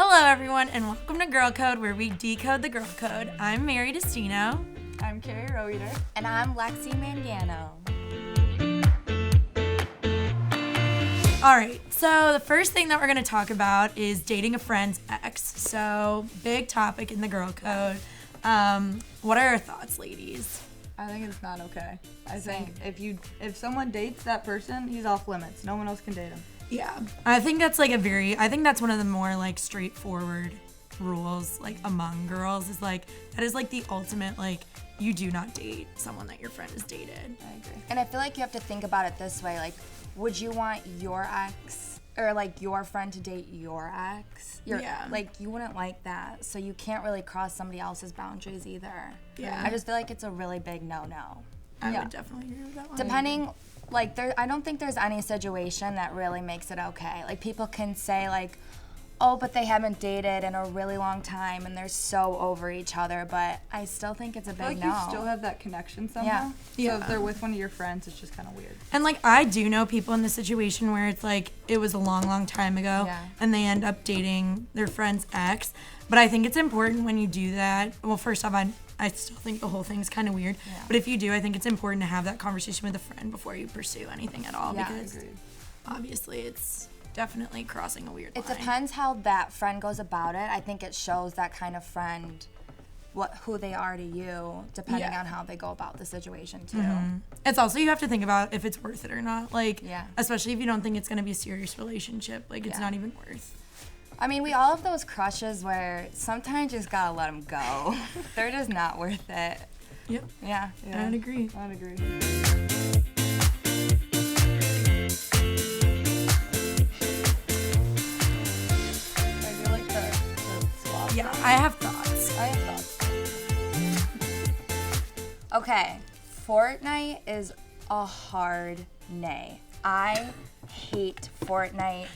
Hello everyone and welcome to Gurl Code, where we decode the Gurl Code. I'm Destino. I'm Kari Rohweder. And I'm Lexi Mangano. Alright, so the first thing that we're going to talk about is dating a friend's ex. So, big topic in the Gurl Code. What are your thoughts, ladies? I think it's not okay. I think if someone dates that person, he's off limits. No one else can date him. Yeah, I think that's I think that's one of the more straightforward rules among girls is that is the ultimate you do not date someone that your friend has dated. I agree. And I feel like you have to think about it this way, would you want your ex or your friend to date your ex? Yeah. You wouldn't like that, so you can't really cross somebody else's boundaries either. Yeah. I just feel like it's a really big no-no. I would definitely agree with that one. Depending, I don't think there's any situation that really makes it okay. People can say, oh, but they haven't dated in a really long time and they're so over each other, but I still think it's a big no. You still have that connection somehow. Yeah. So if they're with one of your friends, it's just kind of weird. And I do know people in this situation where it's it was a long time ago and they end up dating their friend's ex. But I think it's important when you do that. Well, first off, I still think the whole thing's kind of weird. Yeah. But if you do, I think it's important to have that conversation with a friend before you pursue anything at all. Yeah, because obviously it's definitely crossing a weird line. It depends how that friend goes about it. I think it shows that kind of friend who they are to you, depending on how they go about the situation too. Mm-hmm. It's also, you have to think about if it's worth it or not. Especially if you don't think it's going to be a serious relationship. It's not even worth. I mean, we all have those crushes where sometimes you just gotta let them go. They're just not worth it. Yep. Yeah. I'd agree. I'd agree. Yeah, I have thoughts. Okay, Fortnight is a hard nay. I hate Fortnight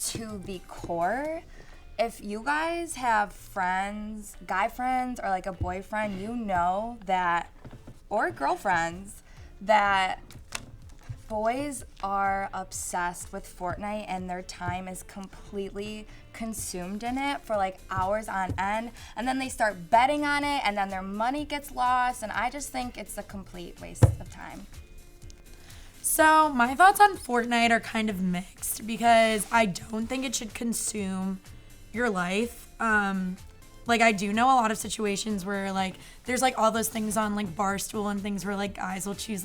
to the core. If you guys have friends, guy friends, or a boyfriend, you know that, or girlfriends, that boys are obsessed with Fortnite and their time is completely consumed in it for hours on end, and then they start betting on it and then their money gets lost, and I just think it's a complete waste of time. So my thoughts on Fortnite are kind of mixed because I don't think it should consume your life. I do know a lot of situations where there's all those things on Barstool and things where guys will choose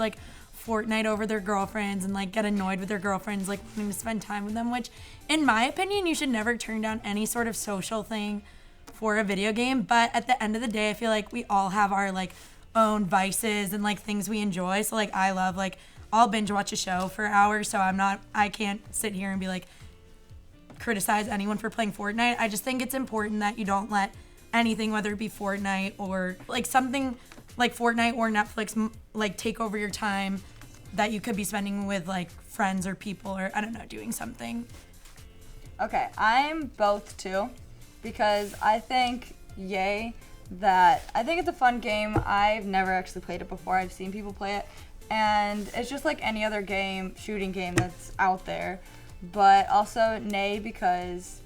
Fortnite over their girlfriends and get annoyed with their girlfriends wanting to spend time with them, which in my opinion you should never turn down any sort of social thing for a video game. But at the end of the day, I feel we all have our own vices and things we enjoy. So I love I'll binge watch a show for hours, so I can't sit here and be criticize anyone for playing Fortnite. I just think it's important that you don't let anything, whether it be Fortnite or something like Fortnite or Netflix, take over your time that you could be spending with friends or people or I don't know, doing something. Okay, I'm both too, because I think I think it's a fun game. I've never actually played it before. I've seen people play it, and it's just like any other shooting game that's out there. But also nay, because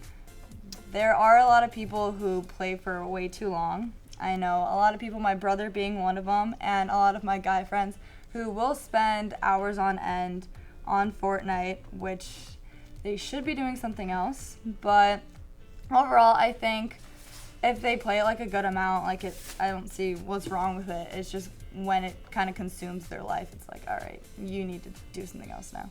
there are a lot of people who play for way too long. I know a lot of people, my brother being one of them, and a lot of my guy friends who will spend hours on end on Fortnite, which they should be doing something else. But overall, I think if they play it a good amount, I don't see what's wrong with it. It's just when it kind of consumes their life, it's all right, you need to do something else now.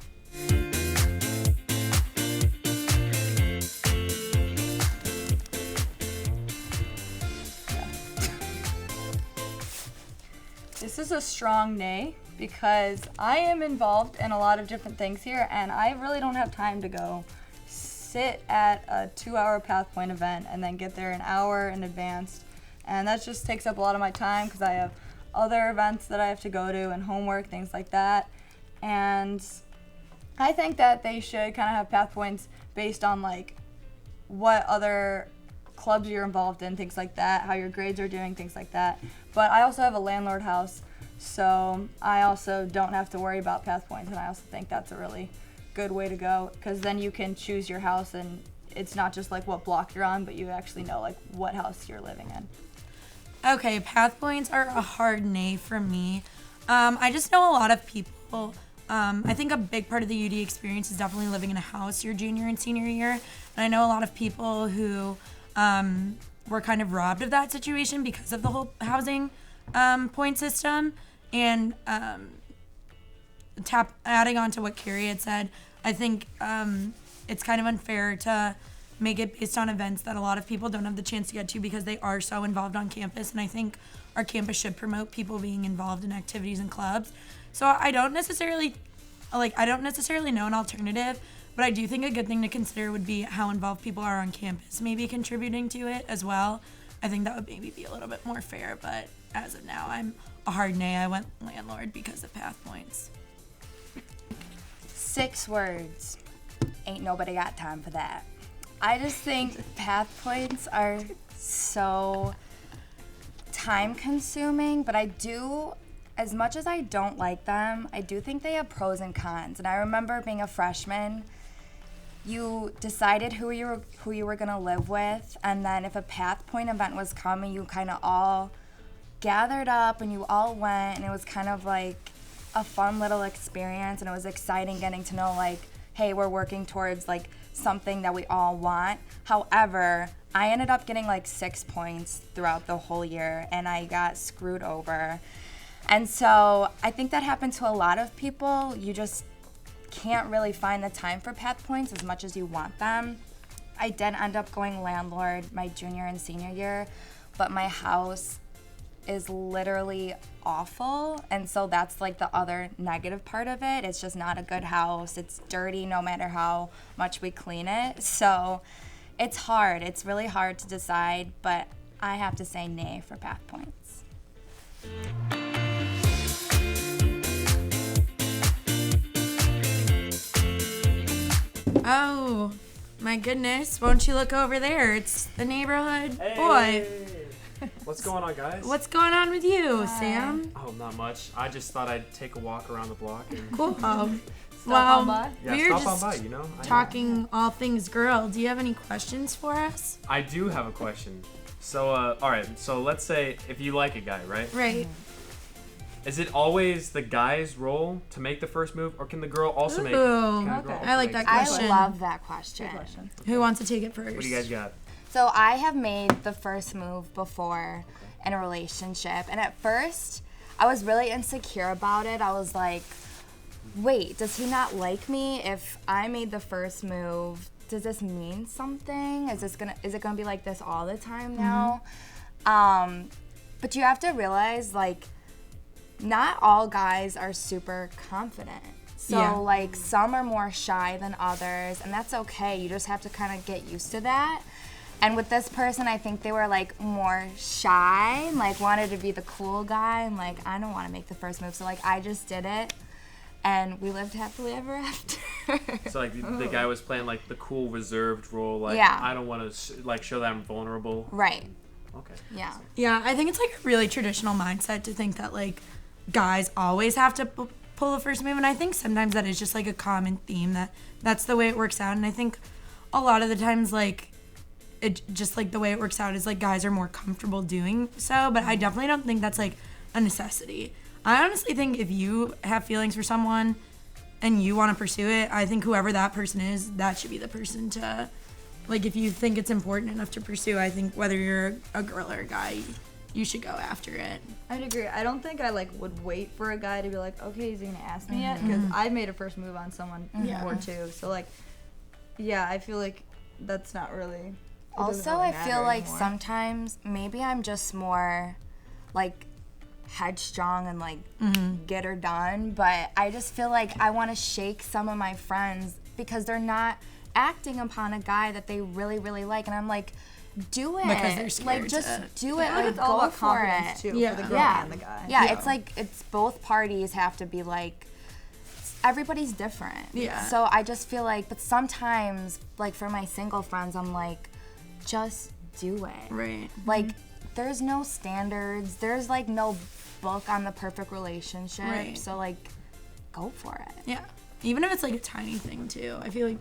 This is a strong nay because I am involved in a lot of different things here, and I really don't have time to go sit at a 2-hour Pathpoint event and then get there an hour in advance. And that just takes up a lot of my time because I have other events that I have to go to and homework, things like that. And I think that they should kind of have Pathpoints based on what other clubs you're involved in, things like that, how your grades are doing, things like that. But I also have a landlord house, so I also don't have to worry about Pathpoints, and I also think that's a really good way to go, because then you can choose your house and it's not just like what block you're on, but you actually know like what house you're living in. Okay, path points are a hard nay for me. I just know a lot of people. I think a big part of the UD experience is definitely living in a house your junior and senior year. And I know a lot of people who were kind of robbed of that situation because of the whole housing point system. And adding on to what Kari had said, I think it's kind of unfair to make it based on events that a lot of people don't have the chance to get to because they are so involved on campus. And I think our campus should promote people being involved in activities and clubs. So I don't necessarily know an alternative, but I do think a good thing to consider would be how involved people are on campus, maybe contributing to it as well. I think that would maybe be a little bit more fair, but as of now, I'm a hard nay. I went landlord because of path points. 6 words. Ain't nobody got time for that. I just think path points are so time consuming, but I do, as much as I don't like them, I do think they have pros and cons. And I remember being a freshman, you decided who you were gonna live with, and then if a path point event was coming, you kind of all gathered up and you all went, and it was kind of like a fun little experience, and it was exciting getting to know like, hey, we're working towards like something that we all want. However, I ended up getting like 6 points throughout the whole year, and I got screwed over. And so I think that happened to a lot of people. You just can't really find the time for path points as much as you want them. I did end up going landlord my junior and senior year, but my house is literally awful, and so that's like the other negative part of it. It's just not a good house. It's dirty no matter how much we clean it. So it's hard. It's really hard to decide, but I have to say nay for path points. Oh, my goodness. Won't you look over there? It's the neighborhood boy. What's going on, guys? What's going on with you, Sam? Oh, not much. I just thought I'd take a walk around the block. And Cool. on Well, by. yeah, we were stop just on by, you know? talking all things girl. Do you have any questions for us? I do have a question. So, all right. So let's say if you like a guy, right? Right. Is it always the guy's role to make the first move, or can the girl also make it? Ooh, Can the girl okay. also I like make that it? question. I love that question. Good question. Who wants to take it first? What do you guys got? So I have made the first move before in a relationship, and at first I was really insecure about it. I was like, wait, does he not like me if I made the first move? Does this mean something? Is it gonna be like this all the time now? But you have to realize, like, not all guys are super confident. So Yeah. like some are more shy than others, and that's okay. You just have to kind of get used to that. And with this person, I think they were like more shy, and, like wanted to be the cool guy, and like I don't want to make the first move, so like I just did it, and we lived happily ever after. So like the guy was playing like the cool reserved role, like Yeah. I don't want to like show that I'm vulnerable. Right. Okay. Yeah. Yeah, I think it's like a really traditional mindset to think that like guys always have to pull the first move, and I think sometimes that is just like a common theme that's the way it works out. And I think a lot of the times like it just like the way it works out is like guys are more comfortable doing so, but I definitely don't think that's like a necessity. I honestly think if you have feelings for someone and you want to pursue it, I think whoever that person is, that should be the person to, like, if you think it's important enough to pursue, I think whether you're a girl or a guy, you should go after it. I'd agree. I don't think I like would wait for a guy to be like, okay, is he gonna ask me yet? Because I've made a first move on someone before too. So like, yeah, I feel like that's not really. Also, I feel like sometimes maybe I'm just more like headstrong and like get her done, but I just feel like I want to shake some of my friends because they're not acting upon a guy that they really, really like, and I'm like, do it. Because they're scared like, just to- do it. I think Like, it's all go about for confidence it. too, Yeah. for the girl Yeah. and the guy. Yeah, it's like it's both parties have to be like, everybody's different. Yeah. So I just feel like, but sometimes, like for my single friends, I'm like, just do it. Right. Like, there's no standards. There's like no book on the perfect relationship. Right. So like, go for it. Yeah. Even if it's like a tiny thing too. I feel like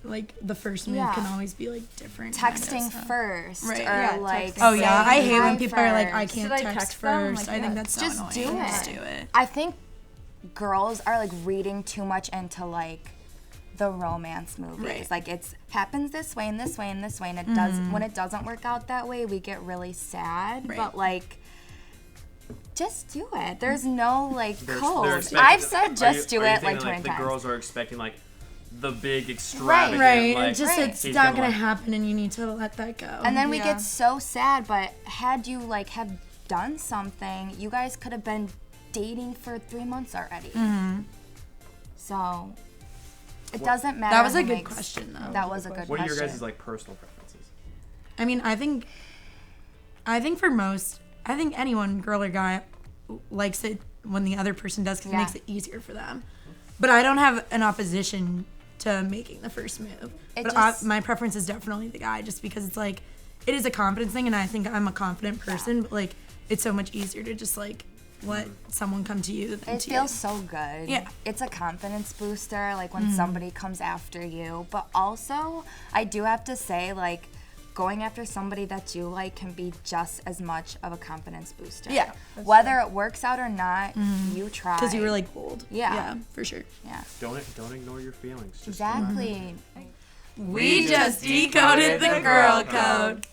like the first move Yeah. can always be like different. Texting first, Right. or Yeah, like. texting. Oh yeah, I saying hate when hi people are like, I first. can't Should I text text them? first. Like, I think yeah. that's so Just annoying. do it. Just do it. I think girls are like reading too much into like the romance movies. Right. Like it's happens this way and this way and this way, and it does. When it doesn't work out that way, we get really sad. Right. But like, just do it. There's no like They're code. expecting- I've said are just you do it thinking, like 20 the times. girls are expecting like the big extravagant. Right. Like, It just Right. it's he's not gonna, gonna like- happen, and you need to let that go. And then we Yeah. get so sad. But had you like have done something, you guys could have been dating for 3 months already. So it doesn't matter. that was a who good makes- question though. That was a good What are question. your guys' like personal preferences? I mean, I think for most, I think anyone, girl or guy, likes it when the other person does because Yeah. it makes it easier for them. But I don't have an opposition to making the first move. It But just- my preference is definitely the guy, just because it's like, it is a confidence thing, and I think I'm a confident person. But like, it's so much easier to just like let someone come to you than It to feels you. so good. Yeah. It's a confidence booster, like when somebody comes after you. But also, I do have to say, like, going after somebody that you like can be just as much of a confidence booster. Yeah. Whether it works out or not, you try. Because you were like bold. Yeah. Yeah, for sure. Yeah. Don't ignore your feelings. Just Exactly. We just decoded the Gurl Code.